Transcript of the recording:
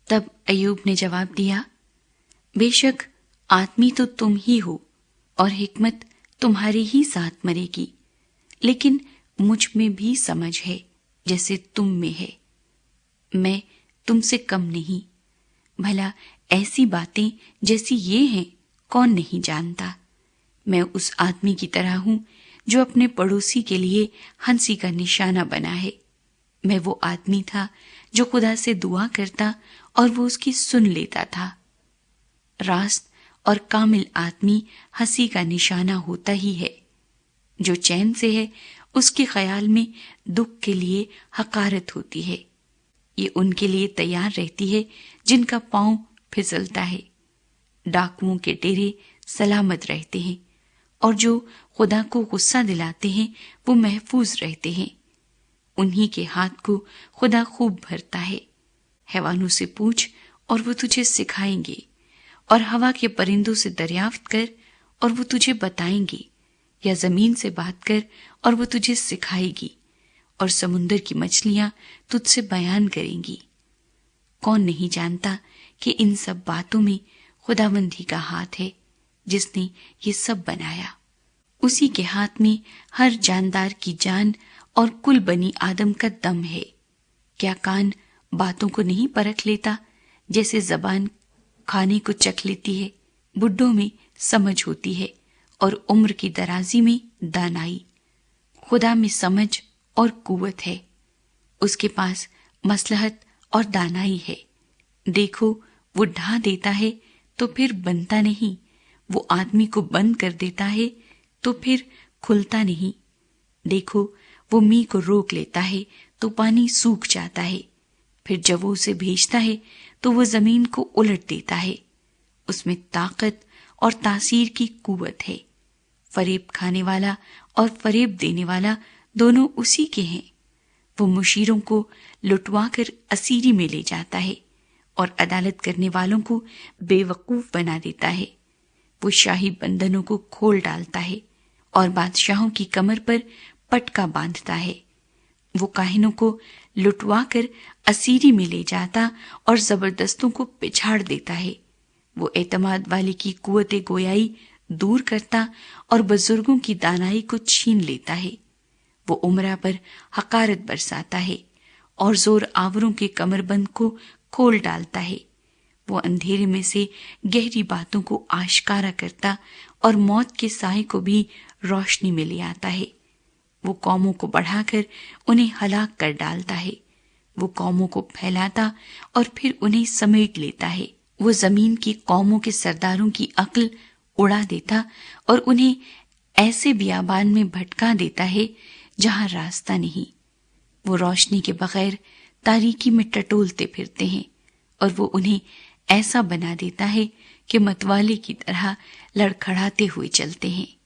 تب ایوب نے جواب دیا، بے شک آدمی تو تم ہی ہو اور حکمت تمہارے ہی ساتھ مرے گی، لیکن مجھ میں بھی سمجھ ہے جیسے تم میں ہے، میں تم سے کم نہیں۔ بھلا ایسی باتیں جیسی یہ ہیں کون نہیں جانتا؟ میں اس آدمی کی طرح ہوں جو اپنے پڑوسی کے لیے ہنسی کا نشانہ بنا ہے۔ میں وہ آدمی تھا جو خدا سے دعا کرتا اور وہ اس کی سن لیتا تھا۔ راست اور کامل آدمی ہنسی کا نشانہ ہوتا ہی ہے۔ جو چین سے ہے اس کے خیال میں دکھ کے لیے حقارت ہوتی ہے۔ یہ ان کے لیے تیار رہتی ہے جن کا پاؤں پھسلتا ہے۔ ڈاکوؤں کے ڈیرے سلامت رہتے ہیں اور جو خدا کو غصہ دلاتے ہیں وہ محفوظ رہتے ہیں۔ انہی کے ہاتھ کو خدا خوب بھرتا ہے۔ حیوانوں سے پوچھ اور وہ تجھے سکھائیں گے، اور ہوا کے پرندوں سے دریافت کر اور وہ تجھے بتائیں گے، یا زمین سے بات کر اور وہ تجھے سکھائے گی، اور سمندر کی مچھلیاں تجھ سے بیان کریں گی۔ کون نہیں جانتا کہ ان سب باتوں میں خداوندی کا ہاتھ ہے جس نے یہ سب بنایا۔ اسی کے ہاتھ میں ہر جاندار کی جان اور کل بنی آدم کا دم ہے۔ کیا کان باتوں کو نہیں پرکھ لیتا جیسے زبان کھانے کو چکھ لیتی ہے؟ بڈھوں میں سمجھ ہوتی ہے اور عمر کی درازی میں دانائی۔ خدا میں سمجھ اور قوت ہے، اس کے پاس مصلحت اور دانائی ہے۔ دیکھو وہ ڈھا دیتا ہے تو پھر بنتا نہیں، وہ آدمی کو بند کر دیتا ہے تو پھر کھلتا نہیں۔ دیکھو وہ میہ کو روک لیتا ہے تو پانی سوکھ جاتا ہے، پھر جب وہ اسے بھیجتا ہے تو وہ زمین کو الٹ دیتا ہے۔ اس میں طاقت اور تاثیر کی قوت ہے۔ فریب کھانے والا اور فریب دینے والا دونوں اسی کے ہیں۔ وہ مشیروں کو لٹوا کر اسیری میں لے جاتا ہے اور عدالت کرنے والوں کو بے وقوف بنا دیتا ہے۔ وہ شاہی بندھنوں کو کھول ڈالتا ہے اور بادشاہوں کی کمر پر پٹکا باندھتا ہے۔ وہ کاہنوں کو لٹوا کر اسیری میں لے جاتا اور زبردستوں کو پچھاڑ دیتا ہے۔ وہ اعتماد والے کی قوت گویائی دور کرتا اور بزرگوں کی دانائی کو چھین لیتا ہے۔ وہ امرا پر حقارت برساتا ہے اور زور آوروں کے کمر بند کو کھول ڈالتا ہے۔ وہ اندھیرے میں سے گہری باتوں کو آشکارا کرتا اور موت کے سائے کو بھی روشنی میں لے آتا ہے۔ وہ قوموں کو بڑھا کر انہیں ہلاک کر ڈالتا ہے۔ وہ قوموں کو پھیلاتا اور پھر انہیں سمیٹ لیتا ہے۔ وہ زمین کی قوموں کے سرداروں کی عقل اڑا دیتا اور انہیں ایسے بیابان میں بھٹکا دیتا ہے جہاں راستہ نہیں۔ وہ روشنی کے بغیر تاریکی میں ٹٹولتے پھرتے ہیں اور وہ انہیں ایسا بنا دیتا ہے کہ متوالے کی طرح لڑکھڑاتے ہوئے چلتے ہیں۔